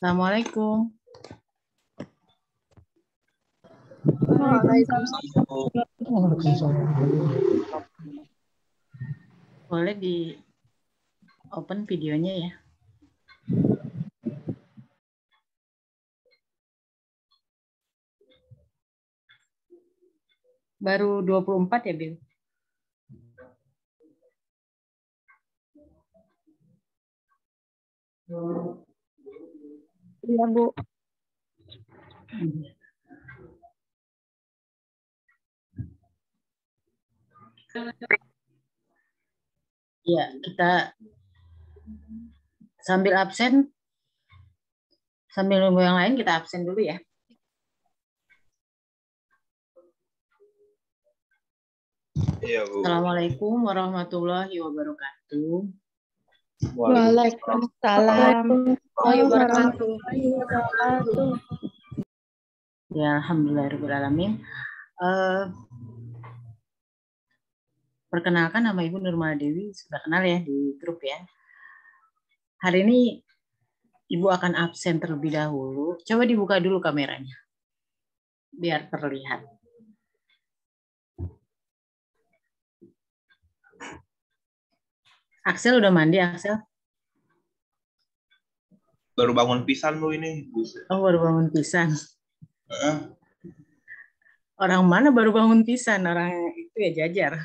Assalamualaikum. Boleh di open videonya ya. Baru 24 ya, Bil? Iya, Bu. Ya, kita sambil absen, sambil nunggu yang lain kita absen dulu ya. Iya, Bu. Assalamualaikum warahmatullahi wabarakatuh. Waalaikumsalam warahmatullahi wabarakatuh. Ya, alhamdulillahirobbilalamin. Perkenalkan, nama Ibu Nurmala Dewi, sudah kenal ya di grup ya. Hari ini Ibu akan absen terlebih dahulu. Coba dibuka dulu kameranya, biar terlihat. Axel udah mandi, Axel? Baru bangun pisan lu ini. Oh, baru bangun pisan. Orang mana baru bangun pisan? Orang itu ya Jajar.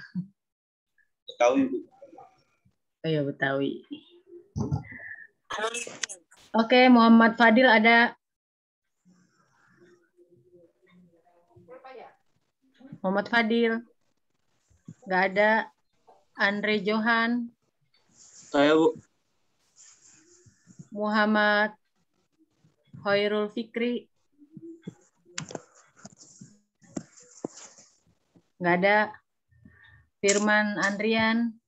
Betawi, Bu. Oh ya, Betawi. Oke, Muhammad Fadil ada. Muhammad Fadil. Nggak ada. Andre Johan. Saya, Bu. Muhammad Hoirul Fikri. Nggak ada. Firman Andrian.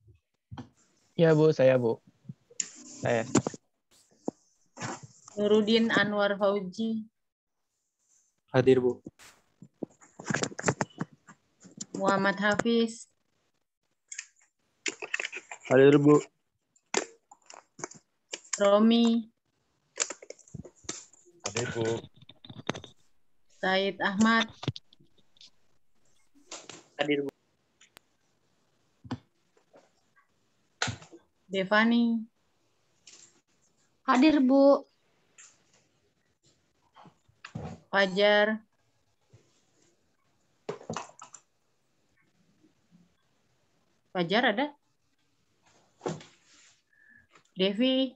Ya, Bu, saya, Bu. Saya. Nurudin Anwar Fauji. Hadir, Bu. Muhammad Hafiz. Hadir, Bu. Romi. Hadir, Bu. Said Ahmad. Hadir, Bu. Devani. Hadir, Bu. Fajar. Fajar ada? Devi.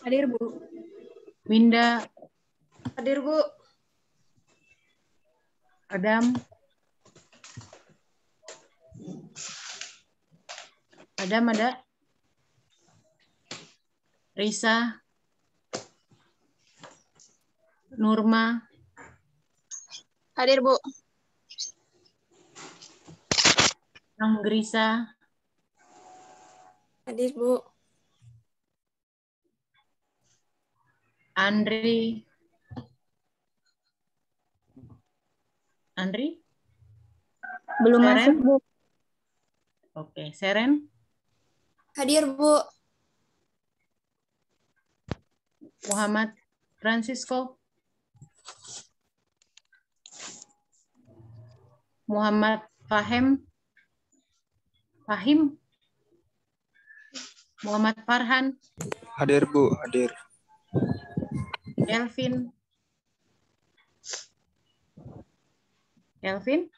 Hadir, Bu. Winda. Hadir, Bu. Adam. Adam ada? Risa. Nurma. Hadir, Bu. Anggrisa. Hadir, Bu. Andri. Andri? Belum Seren? masuk, Bu. Oke, Seren. Hadir, Bu. Muhammad Francisco. Muhammad Fahim. Fahim. Muhammad Farhan. Hadir, Bu. Hadir. Kelvin. Kelvin.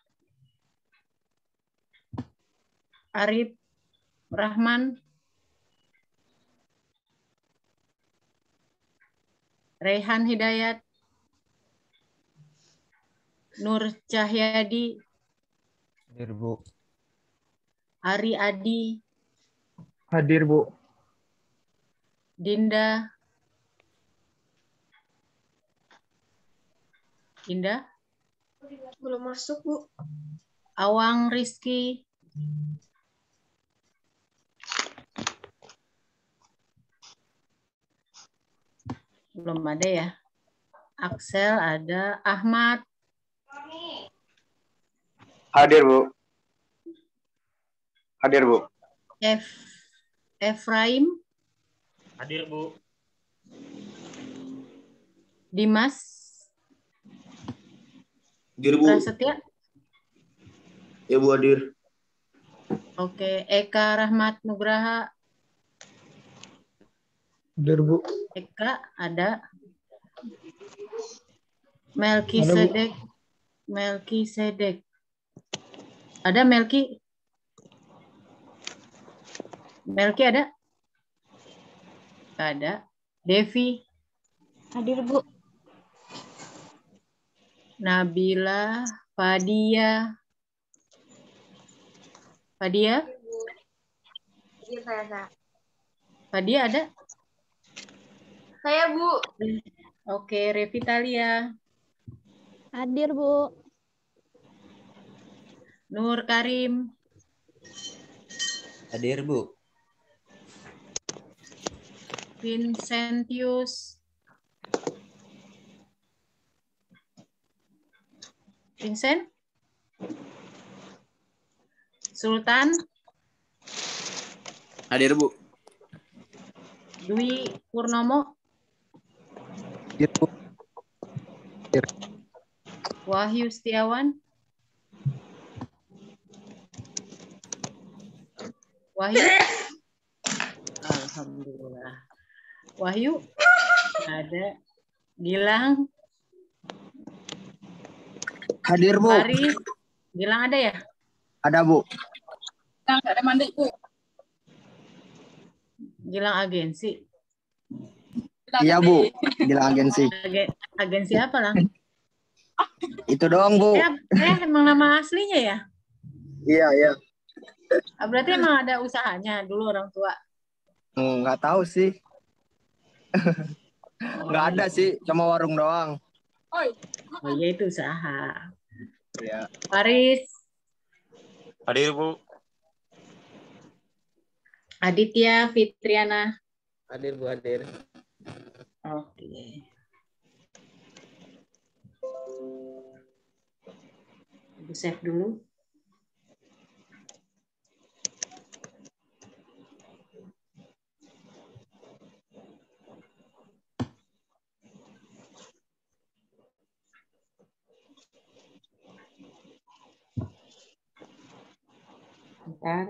Arif Rahman. Rehan Hidayat. Nur Cahyadi. Hadir, Bu. Ari Adi. Hadir, Bu. Dinda. Dinda. Belum masuk, Bu. Awang Rizky. Belum ada ya. Axel ada. Ahmad. Hadir, Bu. Hadir, Bu. Efraim. Hadir, Bu. Dimas. Hadir, Bu. Prasetya. Ya, Bu, hadir. Oke. Eka Rahmat Nugraha. Hadir, Bu. Eka ada. Melki Sedek. Melki Sedek. Ada Melki? Melki ada? Ada. Devi. Hadir, Bu. Nabila. Fadia. Fadia? Hadir saya. Fadia ada? Saya, Bu. Oke. Revitalia. Hadir, Bu. Nur Karim. Hadir, Bu. Vincentius. Vincent. Sultan. Hadir, Bu. Dwi Purnomo. Hadir, Bu. Wahyu Setiawan. Wahyu. Alhamdulillah. Wahyu. Ada. Gilang. Hadir, Bu. Faris. Gilang ada ya? Ada, Bu. Ada mandi, Bu. Gilang agensi. Iya, Bu. Bilang agensi. Agensi apa lah? Itu doang, Bu. Emang nama aslinya ya? Iya, iya. Berarti emang ada usahanya dulu orang tua. Nggak tahu sih. Nggak ada sih. Cuma warung doang. Oh iya, itu usaha. Iya. Faris. Hadir, Bu. Aditya Fitriana. Hadir, Bu. Hadir. Oke. Ibu save dulu. Bentar.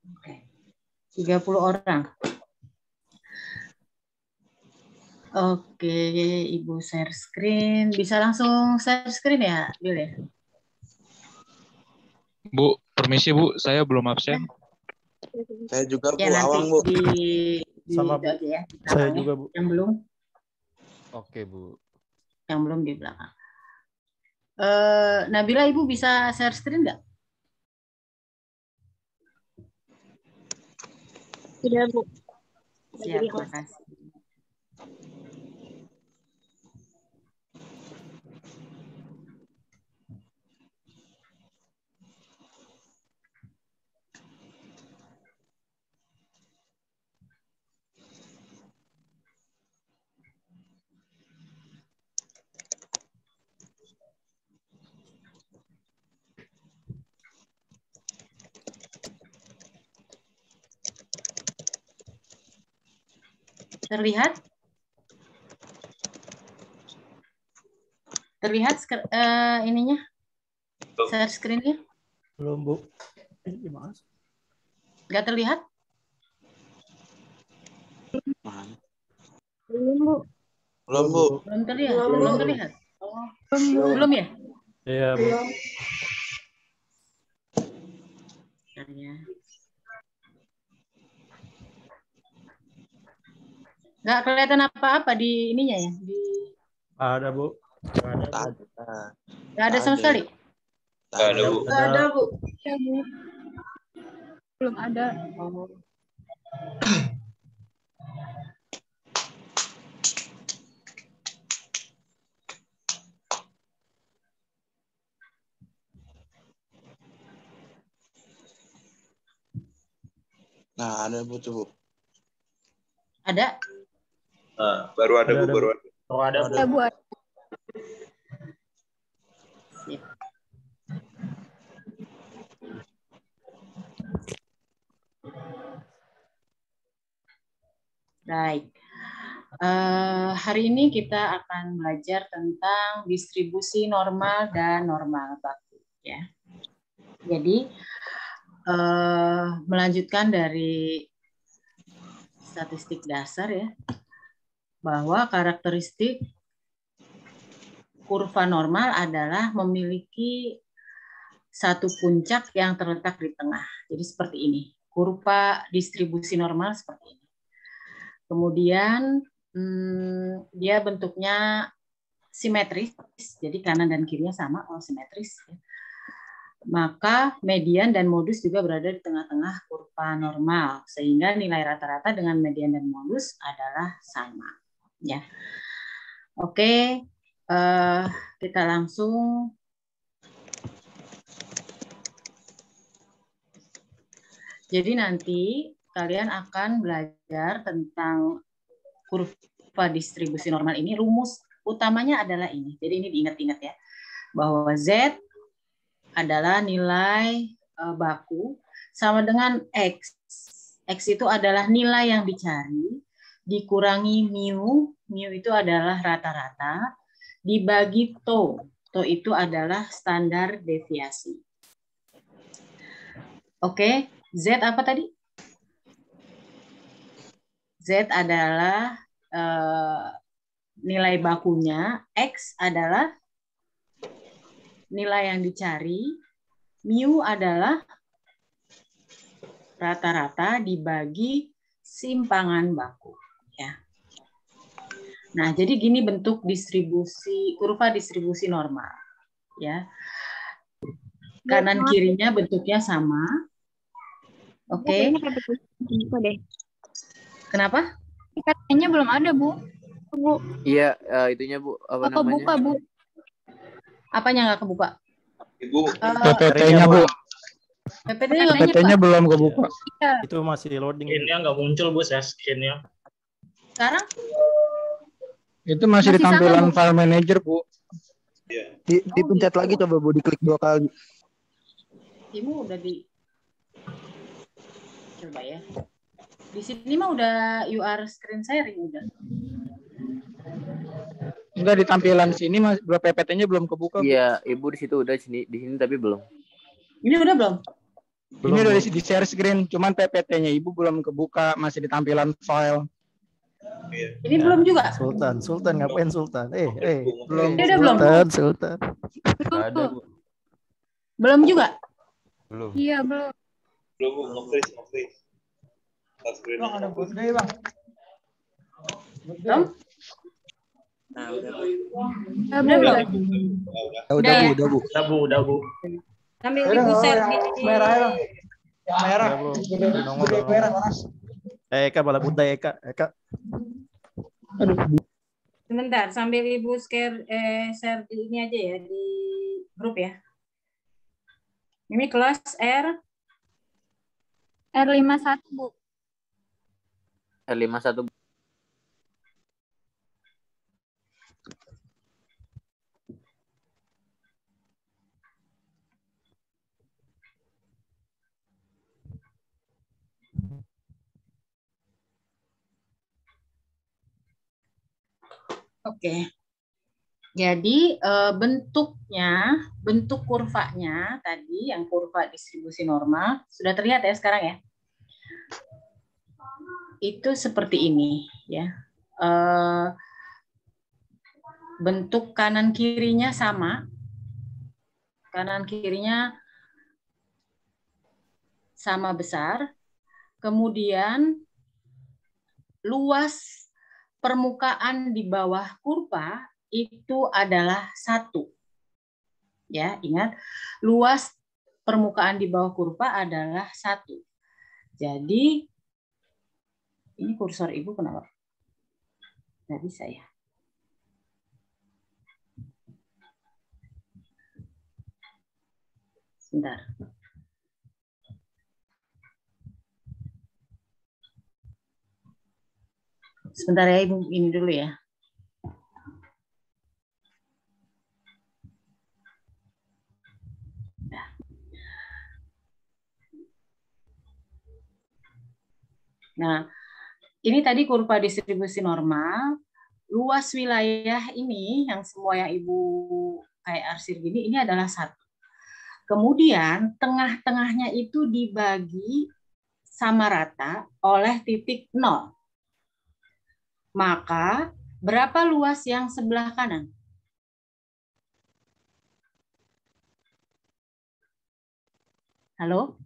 Oke. 30 orang. Oke, Ibu share screen. Bisa langsung share screen ya, Bil ya? Bu, permisi Bu, saya belum absen. Saya juga Bu, Ya nanti Awang Bu. di Sama, itu Bu. aja ya. Di Saya belakang juga, ya. Bu. Yang belum, Oke, Bu. yang belum di belakang. Nabila, Ibu bisa share screen nggak? Tidak, Bu. Siap, terima kasih. Terlihat? Terlihat ininya? Share screen-nya? Belum, Bu. Nggak terlihat? Belum, Bu. Belum Bu. Belum terlihat? Belum terlihat? Oh, belum ya? Iya, Bu. Ya. Nggak kelihatan apa-apa di ininya ya? Ada, Bu. Nggak ada sama sekali? Nggak ada Bu. Nggak ada, Bu. Ya, Bu. Belum ada. Oh. Nah, ada Bu tuh Bu. Ada? Nah, baru ada Bu, baru ada. Oh, ada, Bu. Ya, Bu. Sip. Baik. Hari ini kita akan belajar tentang distribusi normal dan normal baku. Ya. Jadi melanjutkan dari statistik dasar ya, bahwa karakteristik kurva normal adalah memiliki satu puncak yang terletak di tengah. Jadi seperti ini, kurva distribusi normal seperti ini. Kemudian dia bentuknya simetris, jadi kanan dan kirinya sama, simetris. Maka median dan modus juga berada di tengah-tengah kurva normal, sehingga nilai rata-rata dengan median dan modus adalah sama. Ya, oke, kita langsung. Jadi nanti kalian akan belajar tentang kurva distribusi normal ini. Rumus utamanya adalah ini. Jadi ini diingat-ingat ya, bahwa Z adalah nilai baku sama dengan X. X itu adalah nilai yang dicari dikurangi mu. Mu itu adalah rata-rata dibagi tau. Tau itu adalah standar deviasi. Oke, Z apa tadi? Z adalah nilai bakunya, X adalah nilai yang dicari, mu adalah rata-rata dibagi simpangan baku. Ya. Nah, jadi gini bentuk distribusi kurva distribusi normal. Ya, kanan kirinya bentuknya sama. Oke. Kenapa? Katanya belum ada, Bu. Bu. Iya, itunya Bu, apa namanya? Kebuka, Bu. Apanya nggak kebuka? Ibu. PPT-nya Bu. PPT-nya belum kebuka. Iya. Itu masih loading. Screen-nya nggak muncul, Bu, ya, screen-nya. Sekarang? Itu masih di tampilan file manager, Bu. Iya. Dipencet lagi coba Bu, diklik 2 kali. Ibu udah di coba ya. Di sini mah udah UR screen sharing udah. Enggak, di tampilan sini Mas, PPT-nya belum kebuka. Iya, Ibu di situ udah, di sini tapi belum. Ini udah belum? Ini udah di share screen, cuman PPT-nya Ibu belum kebuka, masih di tampilan file. Ini belum juga. Sultan ngapain Sultan? Belum. Ini udah belum? Sultan. Belum, Ada, Bu. Bu. Belum juga. Belum. Iya, belum. Belum, Bu. Nge-freeze. Start screen. Bang, ada birthday, Bang. Belum? Nah, udah. Udah, Bu. Udah belum? Udah, Bu, udah, Bu. Udah, Bu. Sambil Ibu share di Merah ya, Bang. Yang merah. Udah, Bu. Gede Nongol, gede nongol. merah, panas. Eka malah putih Eka. sebentar sambil Ibu share di ini aja ya di grup ya. Ini kelas R51, Bu. R51. Oke. Jadi bentuk kurvanya tadi yang kurva distribusi normal sudah terlihat ya sekarang ya. Itu seperti ini ya. Bentuk kanan kirinya sama. Kanan kirinya sama besar. Kemudian luas permukaan di bawah kurva itu adalah 1. Ya, ingat, luas permukaan di bawah kurva adalah 1. Jadi, ini kursor Ibu kenapa? Nggak bisa ya? Sebentar. Sebentar ya Ibu, ini dulu ya. Nah, ini tadi kurva distribusi normal. Luas wilayah ini, yang semua yang Ibu kayak arsir gini, ini adalah 1. Kemudian, tengah-tengahnya itu dibagi sama rata oleh titik 0. Maka, berapa luas yang sebelah kanan? Halo?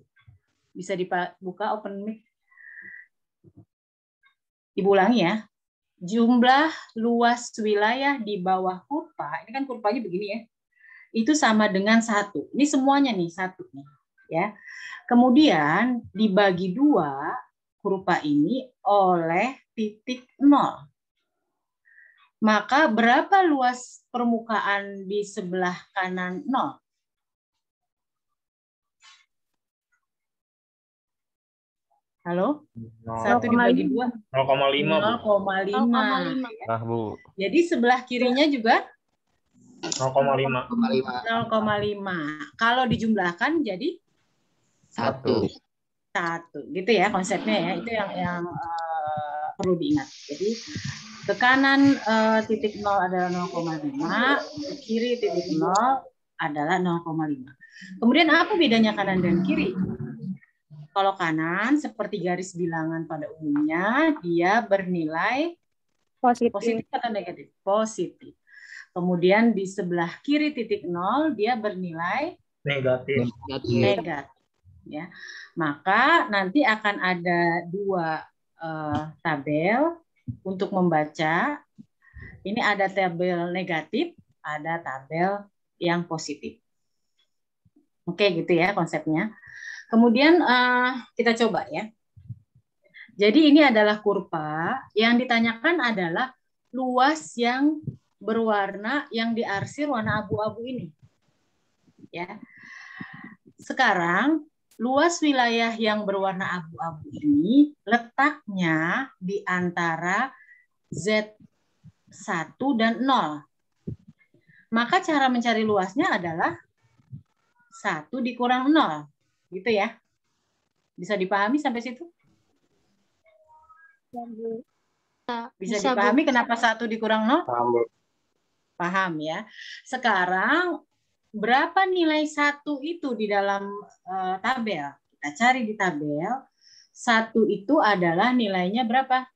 Bisa dibuka open mic? Ibu ulangi ya. Jumlah luas wilayah di bawah kurva, ini kan kurvanya begini ya, itu sama dengan 1. Ini semuanya nih 1 nih, ya. Kemudian dibagi 2 kurva ini oleh titik 0. Maka berapa luas permukaan di sebelah kanan 0? Halo? 1 dibagi 2? 0,5, Bu. 0,5. Nah, Bu. Jadi sebelah kirinya juga 0,5. 0,5. Kalau dijumlahkan jadi 1. Gitu ya konsepnya ya. Itu yang perlu diingat. Jadi ke kanan titik 0 adalah 0,5, ke kiri titik 0 adalah 0,5. Kemudian apa bedanya kanan dan kiri? Kalau kanan seperti garis bilangan pada umumnya, dia bernilai positif atau negatif? Positif. Kemudian di sebelah kiri titik 0 dia bernilai Negatif. Ya. Maka nanti akan ada 2 tabel untuk membaca. Ini ada tabel negatif, ada tabel yang positif. Oke, gitu ya konsepnya. Kemudian kita coba ya. Jadi ini adalah kurva, yang ditanyakan adalah luas yang berwarna yang diarsir warna abu-abu ini. Ya. Sekarang luas wilayah yang berwarna abu-abu ini letaknya di antara Z1 dan 0. Maka cara mencari luasnya adalah 1 dikurang 0. Gitu ya. Bisa dipahami sampai situ? Bisa dipahami kenapa 1 dikurang 0? Paham ya. Sekarang berapa nilai 1 itu di dalam tabel? Kita cari di tabel. 1 itu adalah nilainya berapa?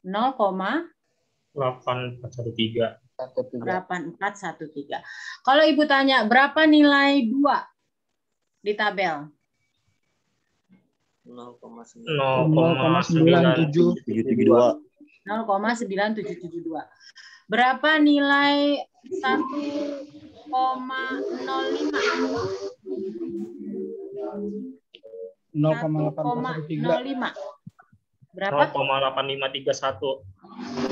0,8413. 8413. Kalau Ibu tanya berapa nilai 2 di tabel? 0,97. 0,9772. Berapa nilai 1,05? 0,813. 1,05. Berapa? 0,8531.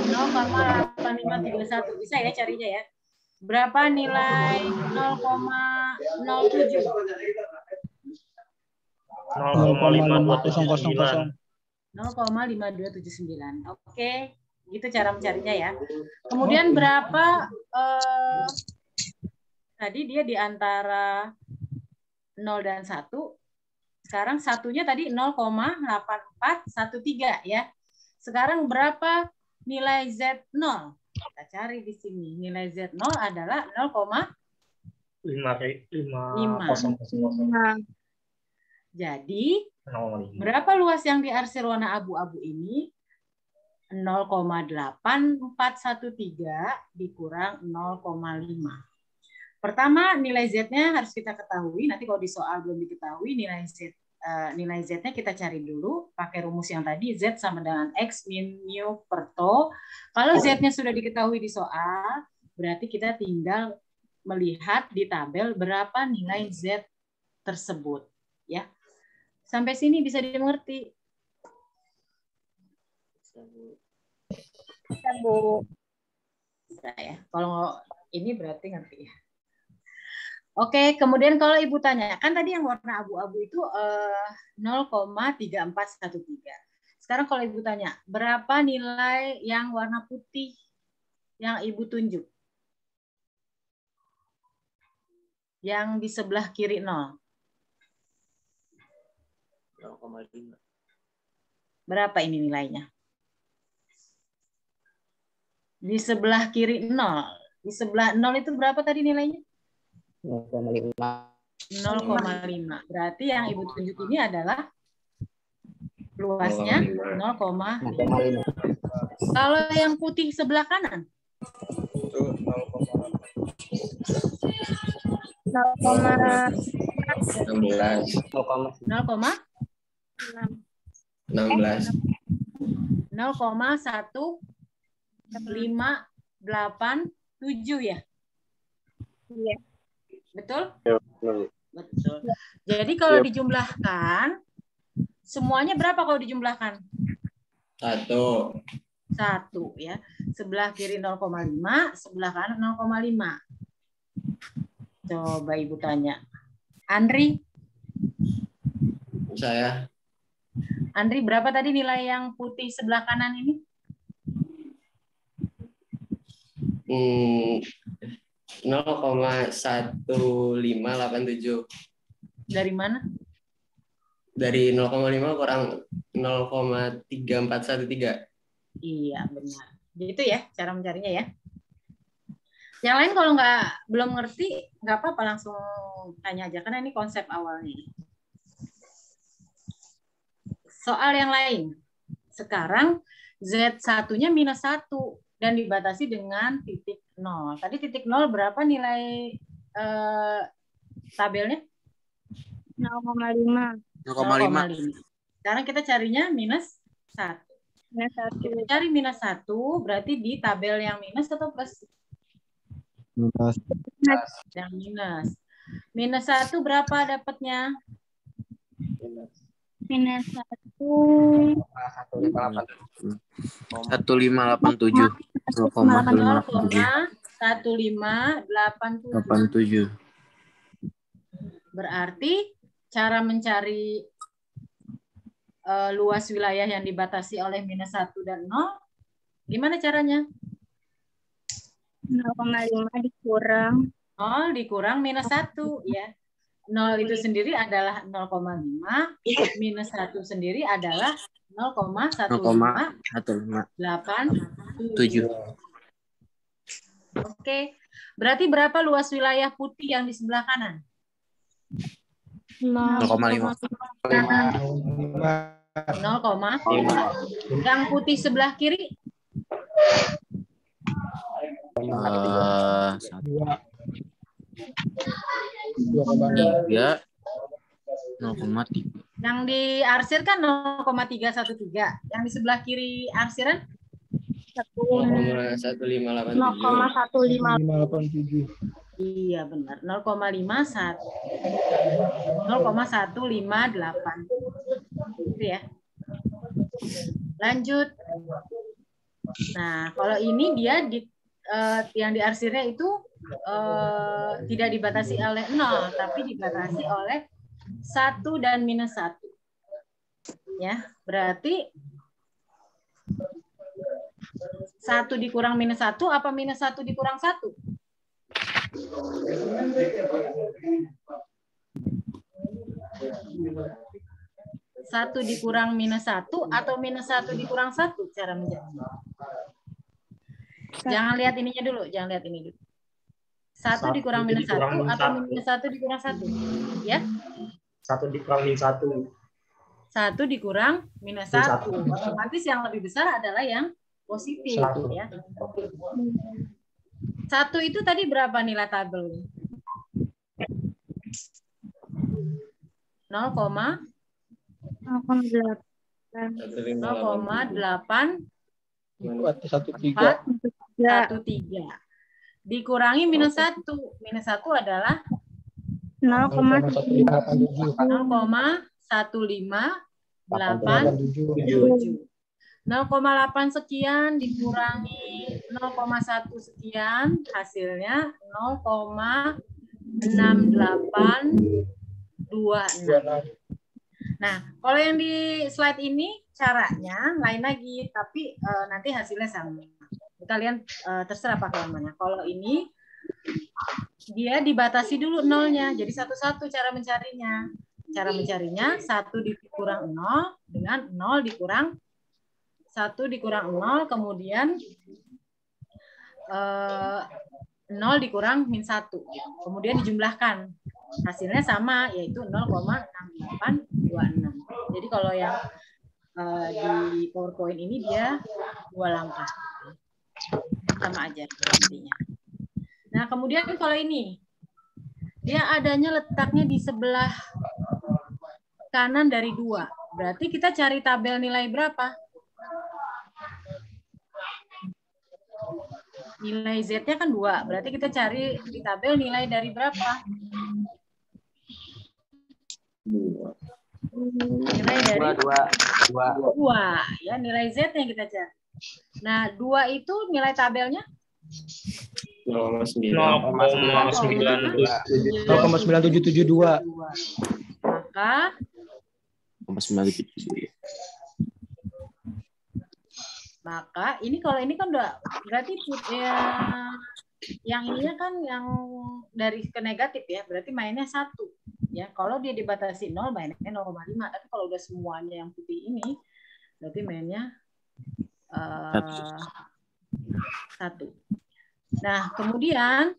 0,8531. Bisa ya carinya ya. Berapa nilai 0,07? 0,5279. 0,5279. Oke, gitu cara mencarinya ya. Kemudian berapa tadi dia di antara 0 dan 1. Sekarang satunya tadi 0,8413 ya. Sekarang berapa nilai Z0? Kita cari di sini. Nilai Z0 adalah 5,000. Jadi 0,5. berapa luas yang diarsir warna abu-abu ini? 0,8413 dikurang 0,5. Pertama, nilai Z-nya harus kita ketahui. Nanti kalau di soal belum diketahui, nilai Z-nya kita cari dulu. Pakai rumus yang tadi, Z sama dengan X min mu per tau. Kalau Z-nya sudah diketahui di soal, berarti kita tinggal melihat di tabel berapa nilai Z tersebut. Ya. Sampai sini bisa dimengerti? Bisa, Bu. Bisa ya. Kalau ini berarti ngerti ya. Oke, kemudian kalau Ibu tanya, kan tadi yang warna abu-abu itu 0,3413. Sekarang kalau Ibu tanya, berapa nilai yang warna putih yang Ibu tunjuk? Yang di sebelah kiri 0. 0,5. Berapa ini nilainya? Di sebelah kiri 0. Di sebelah 0 itu berapa tadi nilainya? 0,5. 0,5. Berarti yang Ibu tunjuk ini adalah luasnya 0,5. 0,5. Kalau yang putih sebelah kanan? Itu 0,16. 0,1587 ya? Iya. Betul? Betul. Jadi kalau dijumlahkan, semuanya berapa kalau dijumlahkan? 1. 1 ya. Sebelah kiri 0,5, sebelah kanan 0,5. Coba Ibu tanya. Andri? Saya Andri, berapa tadi nilai yang putih sebelah kanan ini? 0,1587. Dari mana? Dari 0,5 kurang 0,3413. Iya, benar. Gitu ya cara mencarinya ya. Yang lain kalau belum ngerti, nggak apa-apa, langsung tanya aja. Karena ini konsep awalnya. Soal yang lain. Sekarang Z1-nya -1 dan dibatasi dengan titik 0. Tadi titik 0 berapa nilai tabelnya? 0,5. 0,5. Sekarang kita carinya -1. -1. Kita cari -1 berarti di tabel yang minus atau plus? Yang minus. -1 berapa dapatnya? -1. 1587. 0,1587. Berarti cara mencari luas wilayah yang dibatasi oleh -1 dan 0, gimana caranya? 0,5 dikurang 0 dikurang -1 ya. 0 itu sendiri adalah 0,5, -1 sendiri adalah 0,1587. Oke, berarti berapa luas wilayah putih yang di sebelah kanan? 0,5. 0,5. Yang putih sebelah kiri? Dua. 3 0,3. Yang diarsir kan 0,313. Yang di sebelah kiri arsiran 0,1587. 0,157. iya benar 0,158 itu ya. Lanjut. Nah kalau ini dia yang diarsirnya itu tidak dibatasi oleh 0 tapi dibatasi oleh 1 dan minus 1 ya, berarti 1 dikurang minus 1 apa minus 1 dikurang 1? 1 dikurang minus 1 atau minus 1 dikurang 1 cara menjawabnya. Jangan lihat ininya dulu, jangan lihat ini dulu. 1 dikurang minus 1 atau minus 1 dikurang 1? Ya? 1 dikurang minus 1. 1 dikurang minus 1. Otomatis yang lebih besar adalah yang positif. Ya. 1 itu tadi berapa nilai tabel? 0,8 13 dikurangi minus 1. Minus 1 adalah 0,1587. 0,8 sekian dikurangi 0,1 sekian hasilnya 0,6826. Nah, kalau yang di slide ini caranya lain lagi, tapi nanti hasilnya sama. Kalian terserah pakai yang mana. Kalau ini dia dibatasi dulu nolnya, jadi satu-satu cara mencarinya. Cara mencarinya 1 dikurang 0 dengan 0 dikurang 1 dikurang 0, kemudian 0 dikurang min 1. Kemudian dijumlahkan. Hasilnya sama, yaitu 0,6826. Jadi kalau yang di PowerPoint ini dia 2 langkah. Sama aja intinya. Nah, kemudian kalau ini, dia adanya letaknya di sebelah kanan dari 2. Berarti kita cari tabel nilai berapa? Nilai Z-nya kan 2. Berarti kita cari di tabel nilai dari berapa? Nilai dari 2. Ya, nilai Z-nya kita cari. Nah, 2 itu nilai tabelnya? 0,9772. Maka 0,977. Maka ini kalau ini kan udah berarti ya, yang ininya kan yang dari ke negatif ya, berarti mainnya 1 ya. Kalau dia dibatasi 0 mainnya 0,5, tapi kalau udah semuanya yang putih ini berarti mainnya 1. Nah, kemudian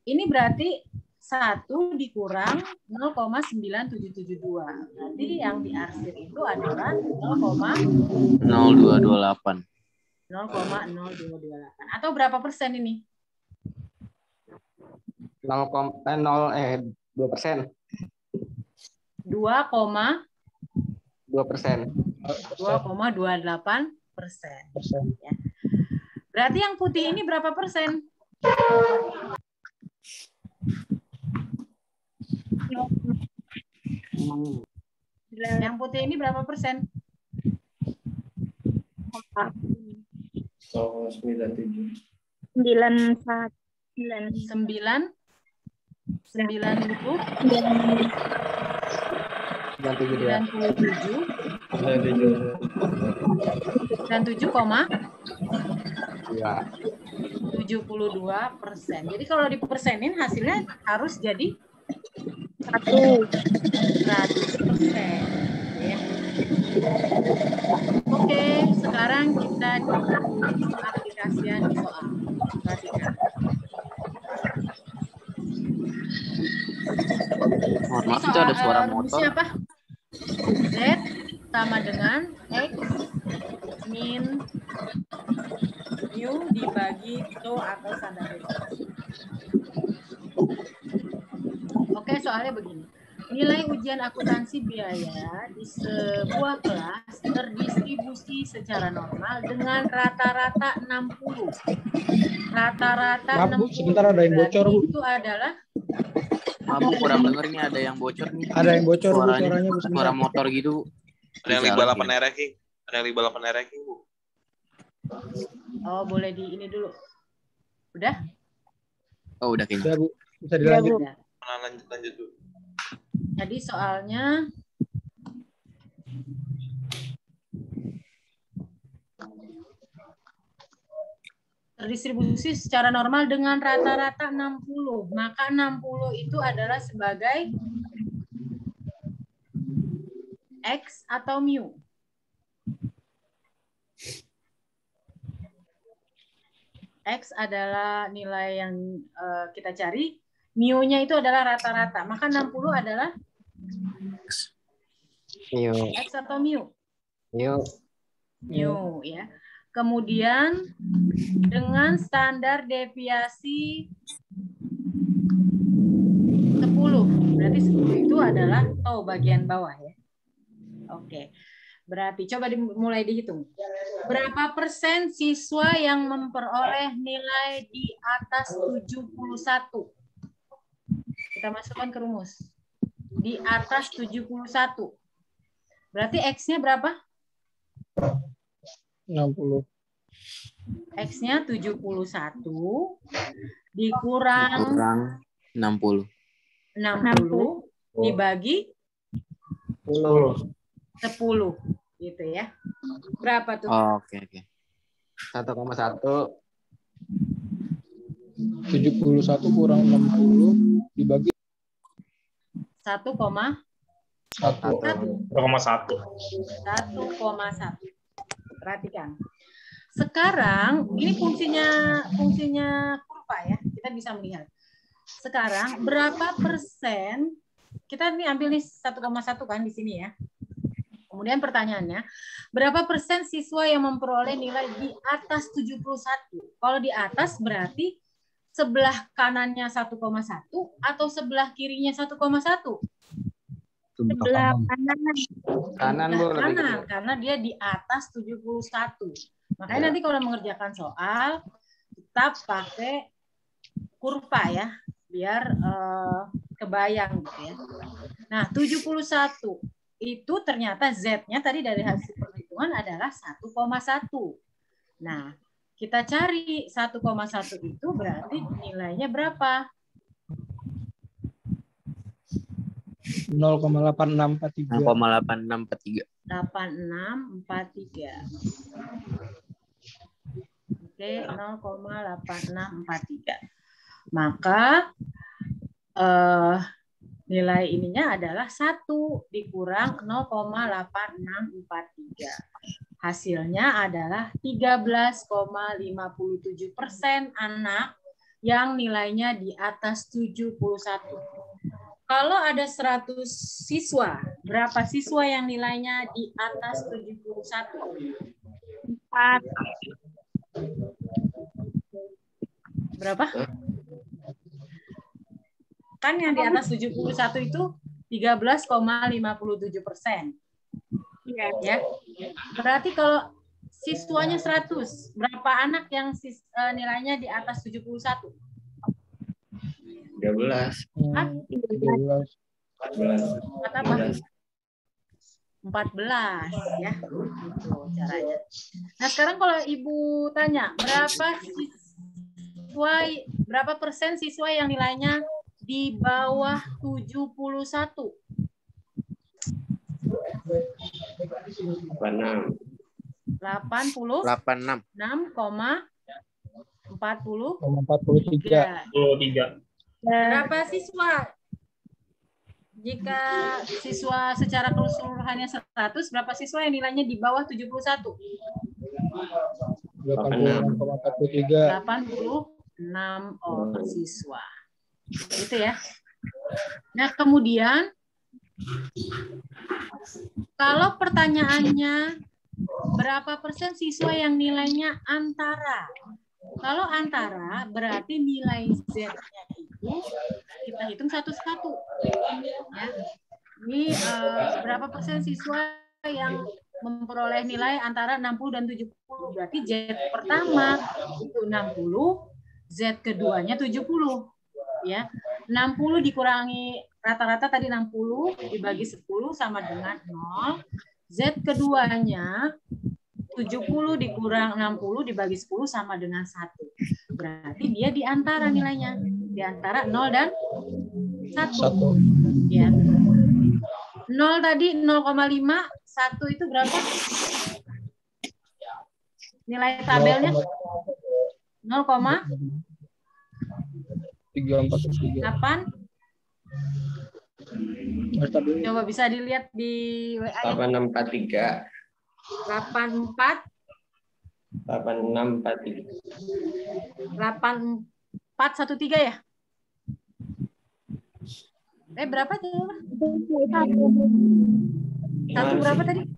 ini berarti 1 dikurang 0,9772. Berarti yang diarsir itu adalah 0,0228. 0,0228. Atau berapa persen ini? 2%. 2,2%. 2,28%. Ya. Berarti yang putih ini berapa persen? Yang putih ini berapa persen? 0,97. 97. 72%. Jadi kalau dipersenin hasilnya harus jadi 100%. Ya. Oke, sekarang kita di aplikasian di soal. Perhatikan. Mohon maaf, itu ada suara motor. Siapa? Z sama dengan X min U dibagi TO atau standar deviasi. Oke, soalnya begini. Nilai ujian akuntansi biaya di sebuah kelas terdistribusi secara normal dengan rata-rata 60. Rata-rata Maaf, Bu, 60. sebentar ada yang bocor, Bu. Itu adalah Bu, kurang denger nih, ada yang bocor nih. Ada yang bocor, Bu, suaranya, Bu, Suara sebentar. motor gitu. Ada yang Di lima jalan, 8 ya. ranking. Ada yang 58 ranking, Bu. oh boleh di ini dulu. Udah? Oh, udah kayaknya. Ya, Bu. Bisa dilanjut. Udah. Nah, lanjut dulu. Jadi soalnya terdistribusi secara normal dengan rata-rata 60. Maka 60 itu adalah sebagai X atau mu. X adalah nilai yang kita cari. Mu-nya itu adalah rata-rata. Maka 60 adalah X atau mu? Mu, ya. Kemudian dengan standar deviasi 10. Berarti 10 itu adalah TO bagian bawah ya. Oke. Berarti coba dimulai dihitung. Berapa persen siswa yang memperoleh nilai di atas 71? Kita masukkan ke rumus. Di atas 71. Berarti X-nya berapa? 60. X-nya 71 dikurang 60. 60 dibagi 10. 10 gitu ya. Berapa tuh? Oh, oke. 1,1. 71 kurang 60 dibagi 1,1. 1,1. 1,1. Perhatikan. Sekarang ini fungsinya kurva ya. Kita bisa melihat. Sekarang berapa persen, kita ini ambil nih 1,1 kan di sini ya. Kemudian pertanyaannya, berapa persen siswa yang memperoleh nilai di atas 71? Kalau di atas berarti sebelah kanannya 1,1 atau sebelah kirinya 1,1? Sebelah kanan. Kanan, Bu. Sebelah lebih kanan, gede. karena dia di atas 71. Makanya nanti kalau mengerjakan soal, kita pakai kurva ya, biar kebayang gitu ya. Nah, 71 itu ternyata Z-nya tadi dari hasil perhitungan adalah 1,1. Nah, kita cari 1,1 itu berarti nilainya berapa? 0,8643. 0,8643. 8643. Oke, 0,8643. Maka nilai ininya adalah 1 dikurang 0,8643. Hasilnya adalah 13,57% anak yang nilainya di atas 71. Kalau ada 100 siswa, berapa siswa yang nilainya di atas 71? 4. Berapa? Kan yang di atas 71 itu 13,57%. Iya. Ya. Berarti kalau siswanya 100, berapa anak yang nilainya di atas 71? 13. Hah? 13. 14. Apa? 14 ya. Itu caranya. Nah, sekarang kalau Ibu tanya, berapa persen siswa yang nilainya di bawah 71? 86. 86,43. 23. Berapa siswa? Jika siswa secara keseluruhannya 100, berapa siswa yang nilainya di bawah 71? 86,43. 86 orang siswa. Gitu ya. Nah, kemudian kalau pertanyaannya berapa persen siswa yang nilainya antara Kalau antara berarti nilai Z-nya itu kita hitung satu-satu. Ya. Ini berapa persen siswa yang memperoleh nilai antara 60 dan 70. Berarti Z pertama itu 60, Z keduanya 70. Ya. 60 dikurangi rata-rata tadi 60 dibagi 10 sama dengan 0. Z keduanya 70 dikurang 60 dibagi 10 sama dengan 1. Berarti dia di antara nilainya. Di antara 0 dan 1. Ya. 0 tadi 0,5, 1 itu berapa? Nilai tabelnya 0,343. Coba bisa dilihat di WA. 8643. 84 8643. 8413 ya? Berapa tuh? Satu berapa tadi?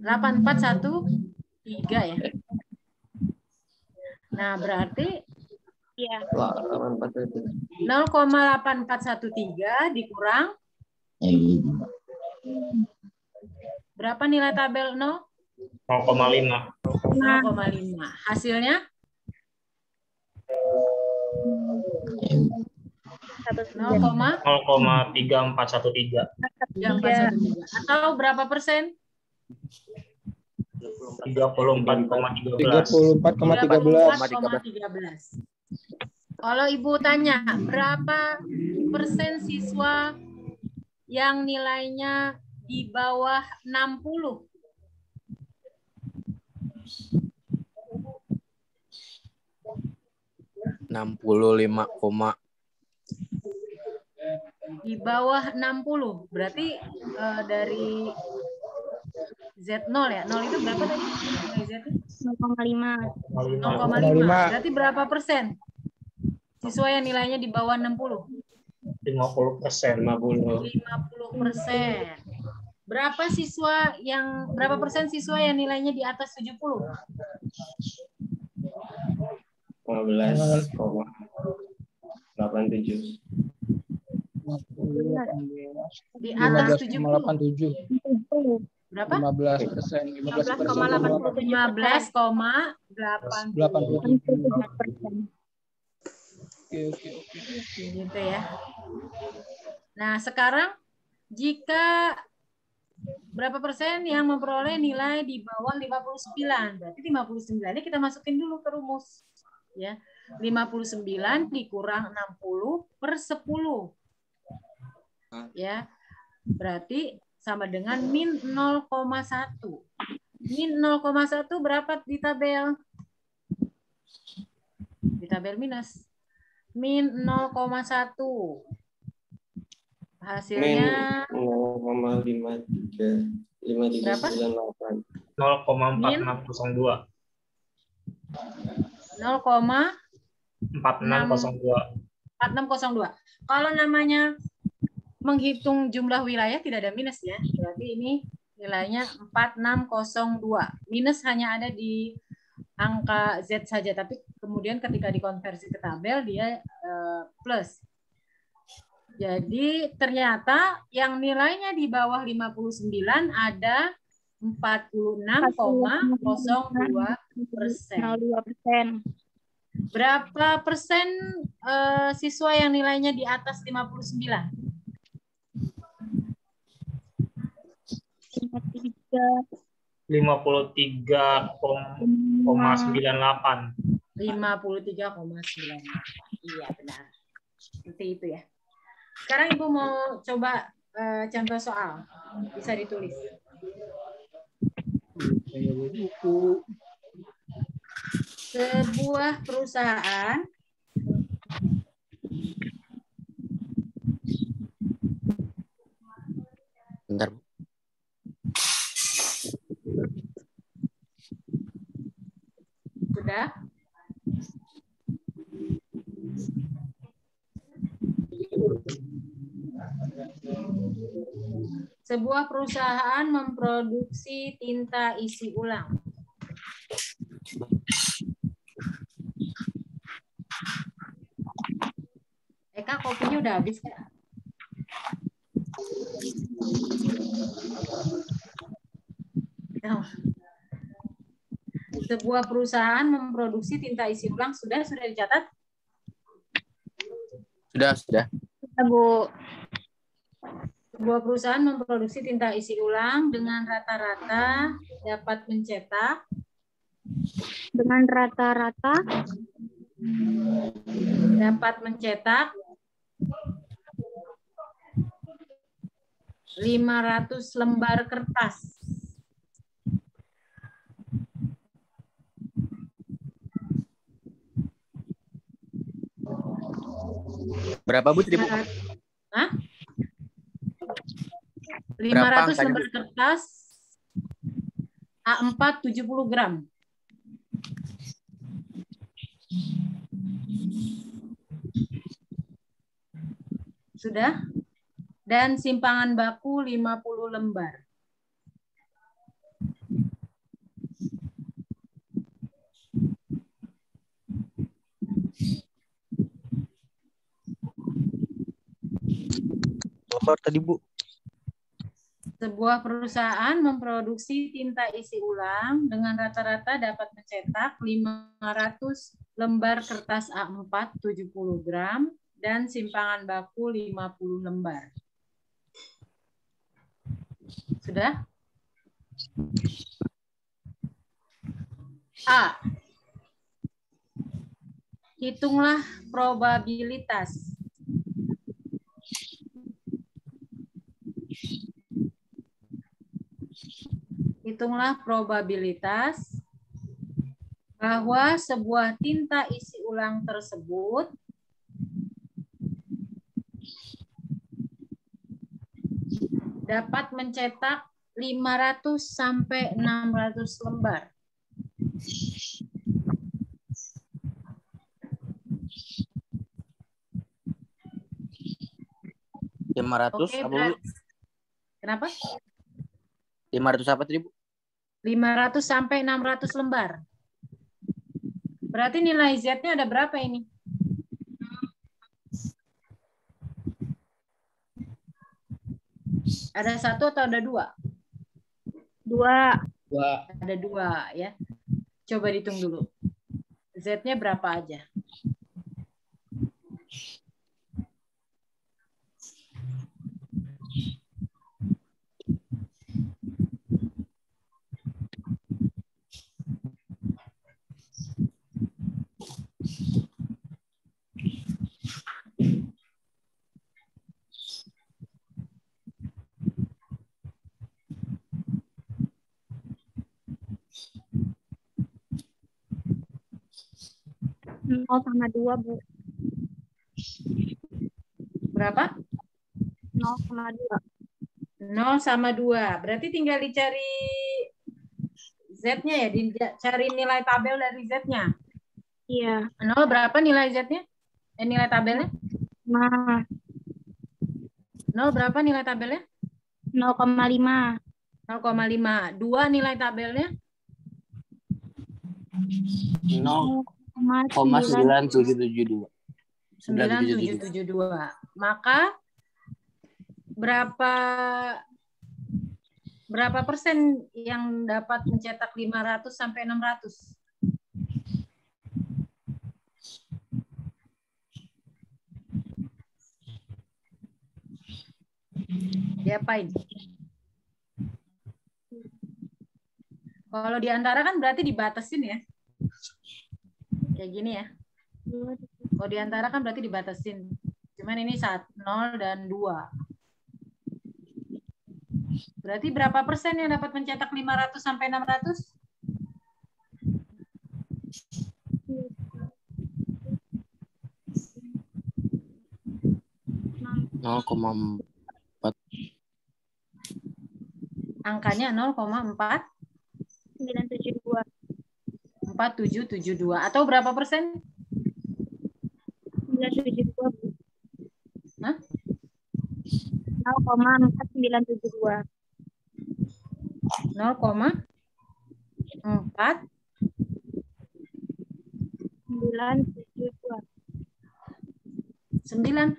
8413 ya? Nah, berarti Iya. 0,8413 dikurang berapa nilai tabel 0? 0,5. 0,5. Hasilnya 0,3413. Atau berapa persen? 34,13. Kalau Ibu tanya, berapa persen siswa yang nilainya di bawah 60? Di bawah 60. Berarti dari Z0 ya. 0 itu berapa tadi? Nilai Z-nya? 0,5. 0,5. Berarti berapa persen siswa yang nilainya di bawah 60? 50%. 50%. Berapa persen siswa yang nilainya di atas 70? 15,87. Di atas 70. Berapa? 15%. 15,87%. Gitu ya. Nah, sekarang jika berapa persen yang memperoleh nilai di bawah 59? Berarti 59 ini kita masukin dulu ke rumus. Ya. 59 dikurang 60 per 10. Ya. Berarti sama dengan min 0,1. Min 0,1 berapa di tabel? Di tabel minus. Min 0,1. Hasilnya 0,5398. 0,4602. 0,4602. Kalau namanya menghitung jumlah wilayah tidak ada minus ya. Berarti ini nilainya 4602. Minus hanya ada di angka Z saja, tapi kemudian ketika dikonversi ke tabel dia plus. Jadi ternyata yang nilainya di bawah 59 ada 46,02%. Berapa persen siswa yang nilainya di atas 59? 53,98. 53,98. Iya, benar. Seperti itu ya. Sekarang Ibu mau coba contoh soal. Bisa ditulis. Sebuah perusahaan Bentar. sudah sebuah perusahaan memproduksi tinta isi ulang. Eka, kopinya udah habis, Kak? Oh. Sebuah perusahaan memproduksi tinta isi ulang sudah dicatat? Sudah. Bu. Sebuah perusahaan memproduksi tinta isi ulang dengan rata-rata dapat mencetak Dengan rata-rata 500 lembar kertas. Berapa, Bu? Tadi, Bu? Hah? Berapa 500 angkanya, lembar Bu? kertas A4 70 gram. Sudah? Dan simpangan baku 50 lembar. Lembar tadi, Bu. Sebuah perusahaan memproduksi tinta isi ulang dengan rata-rata dapat mencetak 500 lembar kertas A4 70 gram dan simpangan baku 50 lembar. Sudah? A. Hitunglah probabilitas. Hitunglah probabilitas bahwa sebuah tinta isi ulang tersebut dapat mencetak 500 sampai 600 lembar. Oke, apa, Bu? Kenapa? 500 apa tadi, Bu? 500 sampai 600 lembar. Berarti nilai Z-nya ada berapa ini? Ada 1 atau ada 2? 2. Ada 2 ya. Coba dihitung dulu. Z-nya berapa aja? Nol sama 2, Bu. Berapa? 0 sama 2. 0 sama 2. Berarti tinggal dicari Z-nya ya, dicari nilai tabel dari Z-nya. Iya. 0 berapa nilai Z-nya? Nilai tabelnya? Nah, 0 berapa nilai tabelnya? 0,5. 0,5. 2 nilai tabelnya? 0,9772. 9772. Maka berapa persen yang dapat mencetak 500 sampai 600? Diapain? Kalau diantara kan berarti dibatasin ya. Kayak gini ya. Kalau diantara kan berarti dibatasin. Cuman ini 0 dan 2. Berarti berapa persen yang dapat mencetak 500 sampai 600? Angkanya 0,4 972. 4772 atau berapa persen? 972. Hah? 0,4972. 0,4 972. 9.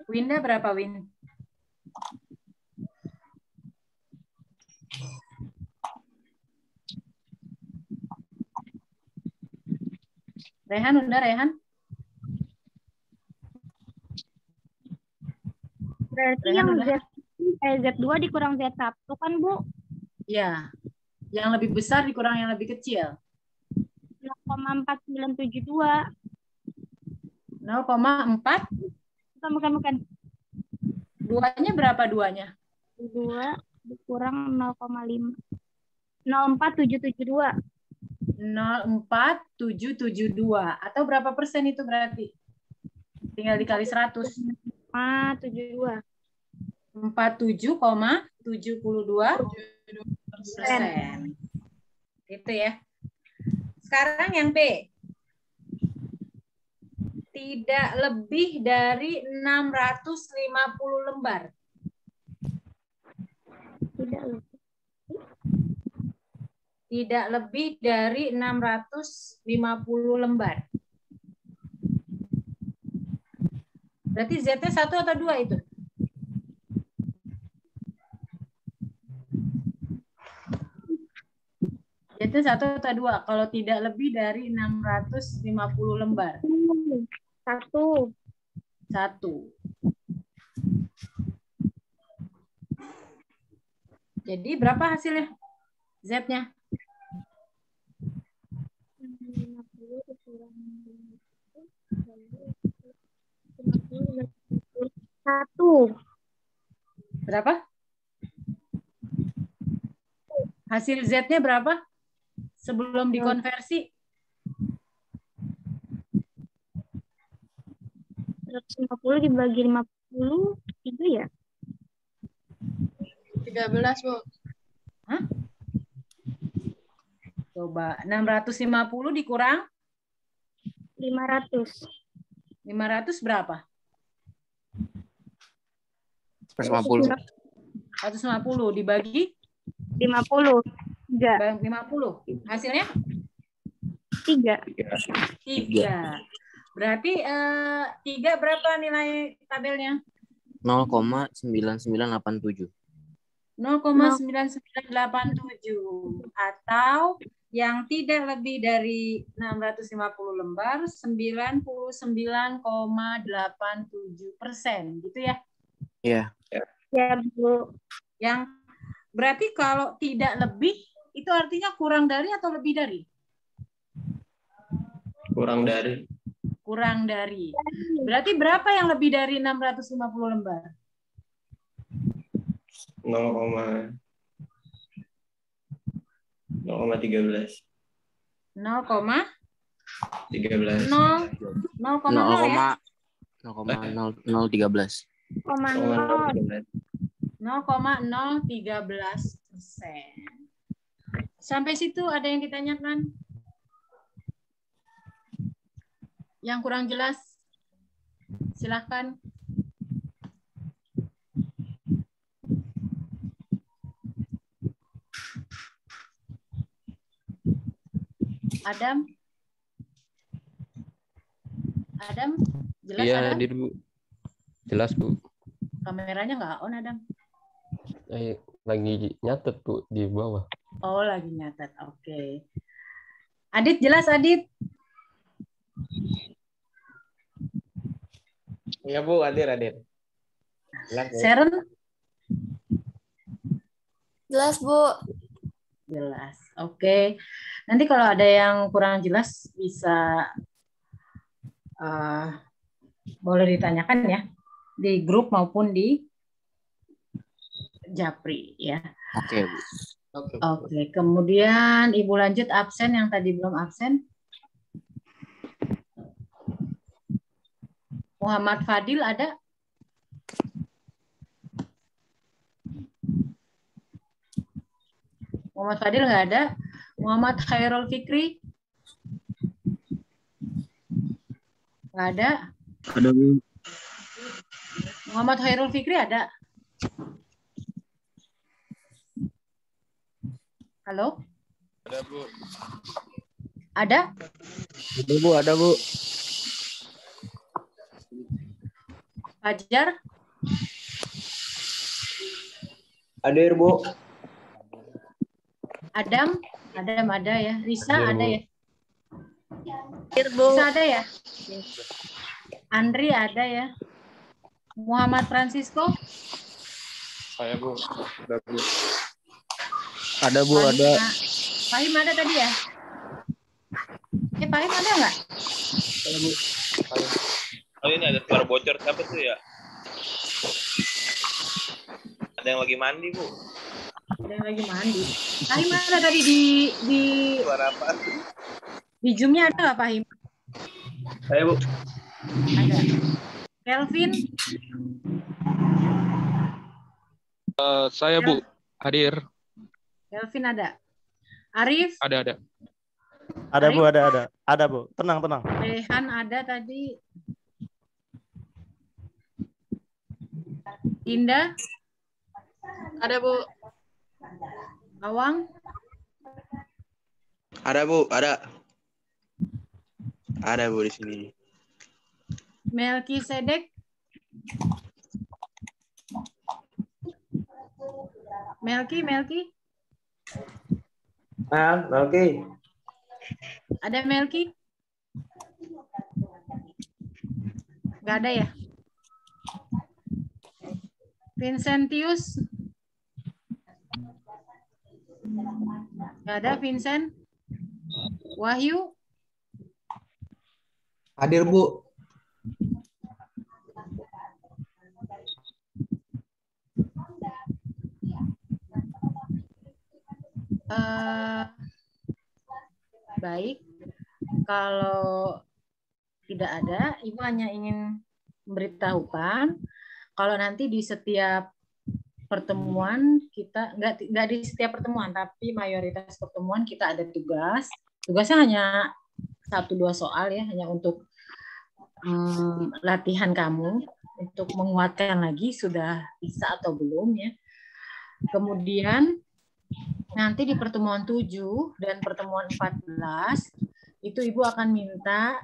Winda berapa, Win? Rehan, udah Rehan? Berarti Rehan yang udah? Z2 dikurang Z1 kan, Bu? Ya, yang lebih besar dikurang yang lebih kecil. 0,4972. 0,4. Bukan. Duanya berapa duanya? 2 dikurang 0,5. 04772. 0,4772. Atau berapa persen itu berarti? Tinggal dikali 100. 72. 47,72%. Itu ya. Sekarang yang B. Tidak lebih dari 650 lembar. Tidak lebih dari 650 lembar. Berarti Z-nya 1 atau 2 itu? Z-nya 1 atau 2? Kalau tidak lebih dari 650 lembar. 1. 1. Jadi berapa hasilnya? Z-nya? 1. Berapa? Hasil Z-nya berapa? Sebelum dikonversi? 150 dibagi 50, 3 ya? 13, Bu. Hah? Coba 650 dikurang 500. 500 berapa? 150. 150 dibagi 50. 3. 50. Hasilnya? 3. 3. Berarti 3 berapa nilai tabelnya? 0,9987. 0,9987 atau yang tidak lebih dari 650 lembar 99,87%, gitu ya? Iya. Ya, Bu. Yang berarti kalau tidak lebih itu artinya kurang dari atau lebih dari? Kurang dari. Kurang dari. Berarti berapa yang lebih dari 650 lembar? 0,13. 0,13 ya? 0,013. 0,013%. Sampai situ ada yang ditanyakan? Yang kurang jelas? Silahkan. Adam? Adam? Jelas, Iya, Adam? hadir, Bu. Jelas, Bu. Kameranya nggak on, Adam? Lagi nyatet, Bu, di bawah. Oh, lagi nyatet. Oke. Adit, jelas, Adit? Iya, Bu, hadir. Jelas, Bu. Sharon? Jelas, Bu. Jelas. Oke. Nanti kalau ada yang kurang jelas bisa boleh ditanyakan ya di grup maupun di Japri ya. Oke, Bu. Oke. Kemudian Ibu lanjut absen yang tadi belum absen. Muhammad Fadil ada? Muhammad Fadil nggak ada. Muhammad Khairul Fikri? Nggak ada. Ada, Bu. Muhammad Khairul Fikri ada? Halo? Ada, Bu. Ada? Ada Bu, ada Bu. Fajar? Hadir, Bu. Adam? Adam ada ya. Risa Hadir, ada Bu. ya. Risa ada ya. Andri ada ya. Muhammad Francisco? Saya, Bu. Ada, Bu. Ada Bu, ada. Fahim ada tadi ya? Fahim ada nggak? Oh ini ada suara bocor siapa tuh ya? Ada yang lagi mandi Bu. Ada yang lagi mandi. Fahim ada tadi di Suara apa? di Zoom-nya ada nggak Fahim? Saya, Bu. Ada. Kelvin? Saya, Bu. Hadir. Kelvin ada. Arif? Ada. Ada Bu, ada. Ada Bu. Tenang, tenang. Rehan ada tadi. Indah? Ada Bu. Awang? Ada Bu, ada. Ada Bu di sini. Melki Sedek? Melki? Oke. Ada Melki? Nggak ada ya? Vincentius? Nggak ada Vincent? Wahyu? Hadir, Bu. Baik. Kalau tidak ada, Ibu hanya ingin memberitahukan kalau nanti di setiap pertemuan kita nggak di setiap pertemuan, tapi mayoritas pertemuan kita ada tugas. Tugasnya hanya 1-2 soal ya, hanya untuk latihan kamu untuk menguatkan lagi sudah bisa atau belum ya. Kemudian nanti di pertemuan 7 dan pertemuan 14 itu Ibu akan minta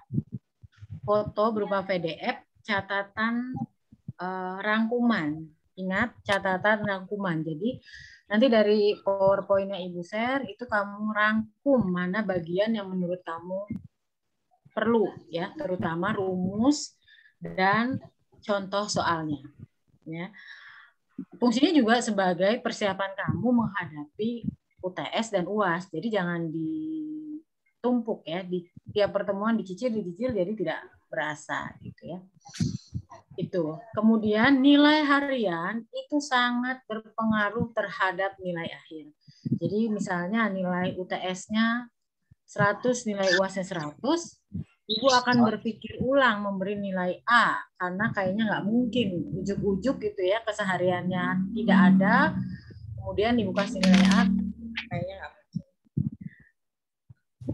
foto berupa PDF catatan rangkuman. Ingat, catatan rangkuman. Jadi nanti dari PowerPoint-nya Ibu share itu kamu rangkum mana bagian yang menurut kamu perlu ya, terutama rumus dan contoh soalnya. Ya. Fungsinya juga sebagai persiapan kamu menghadapi UTS dan UAS. Jadi jangan ditumpuk ya, di tiap pertemuan dicicil jadi tidak berasa gitu ya. Itu. Kemudian nilai harian itu sangat berpengaruh terhadap nilai akhir. Jadi misalnya nilai UTS-nya 100, nilai UAS-nya 100, Ibu akan berpikir ulang memberi nilai A karena kayaknya nggak mungkin ujuk-ujuk gitu ya kesehariannya tidak ada, kemudian Ibu kasih nilai A kayaknya nggak mungkin.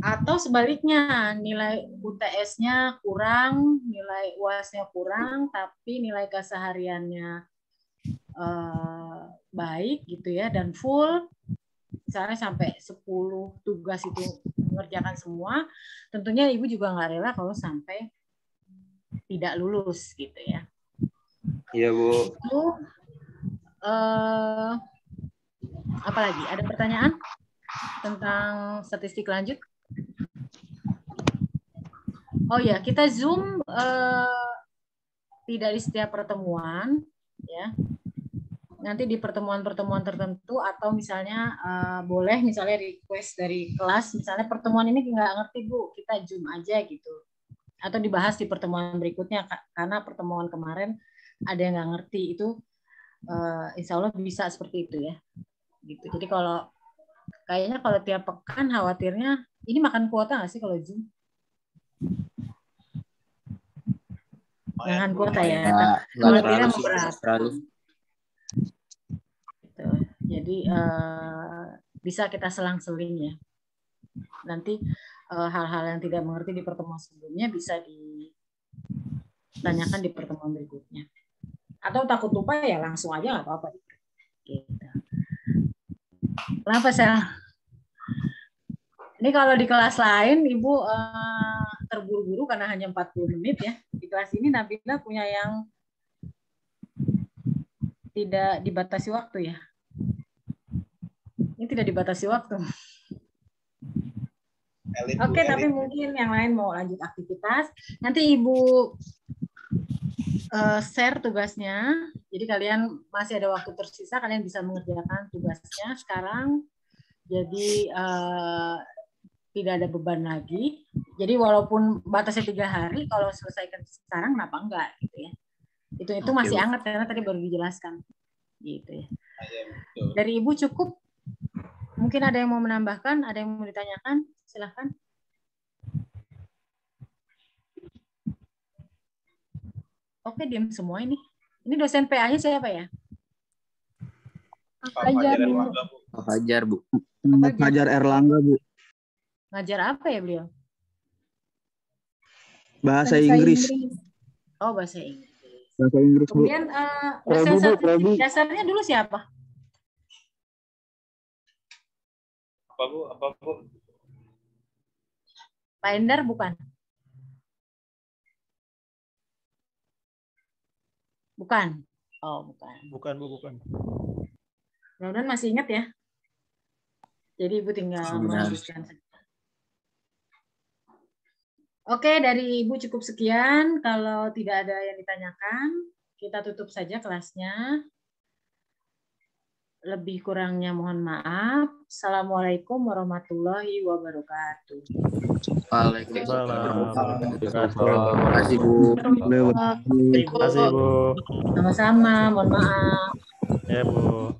Atau sebaliknya nilai UTS-nya kurang, nilai UAS-nya kurang, tapi nilai kesehariannya baik gitu ya dan full. Misalnya sampai 10 tugas itu mengerjakan semua, tentunya Ibu juga nggak rela kalau sampai tidak lulus gitu ya. Iya, Bu. Itu, apa lagi? Ada pertanyaan tentang statistik lanjut? Oh ya, kita Zoom tidak di setiap pertemuan, ya. Nanti di pertemuan-pertemuan tertentu atau misalnya boleh misalnya request dari kelas, misalnya pertemuan ini nggak ngerti Bu, kita Zoom aja gitu. Atau dibahas di pertemuan berikutnya, karena pertemuan kemarin ada yang nggak ngerti itu, insya Allah bisa seperti itu ya. Gitu. Jadi kayaknya kalau tiap pekan khawatirnya, ini makan kuota nggak sih kalau Zoom? Jangan kuota ya. Khawatirnya berat. Jadi bisa kita selang-seling ya. Nanti hal-hal yang tidak mengerti di pertemuan sebelumnya bisa ditanyakan di pertemuan berikutnya. Atau takut lupa ya langsung aja nggak apa-apa. Gitu. Kenapa Sel? Ini kalau di kelas lain Ibu terburu-buru karena hanya 40 menit ya. Di kelas ini Nabila punya yang tidak dibatasi waktu ya. Ini tidak dibatasi waktu. Oke, tapi mungkin yang lain mau lanjut aktivitas. Nanti Ibu share tugasnya. Jadi kalian masih ada waktu tersisa, kalian bisa mengerjakan tugasnya sekarang. Jadi tidak ada beban lagi. Jadi walaupun batasnya 3 hari, kalau selesaikan sekarang kenapa enggak gitu ya. Itu masih hangat karena tadi baru dijelaskan. Gitu ya. Dari Ibu cukup? Mungkin ada yang mau menambahkan, ada yang mau ditanyakan? Silahkan. Oke, diam semua ini. Ini dosen PA-nya siapa ya? Fajar, Bu. Pak Fajar, Bu. Pak Fajar Erlangga, Bu. Ngajar apa ya beliau? Bahasa Inggris. Oh, bahasa Inggris. Bahasa Inggris, Bu. Kemudian dosen dasarnya dulu siapa? Apa Bu? Apa Bu? Pak Endar bukan? Bukan. Oh, bukan. Bukan, Bu, bukan. Mudah-mudahan masih ingat ya. Jadi Ibu tinggal melanjutkan saja. Oke, dari Ibu cukup sekian. Kalau tidak ada yang ditanyakan, kita tutup saja kelasnya. Lebih kurangnya mohon maaf. Assalamualaikum warahmatullahi wabarakatuh. Waalaikumsalam. Terima kasih, Bu. Terima kasih, Bu. Sama-sama, mohon maaf. Ya, Bu.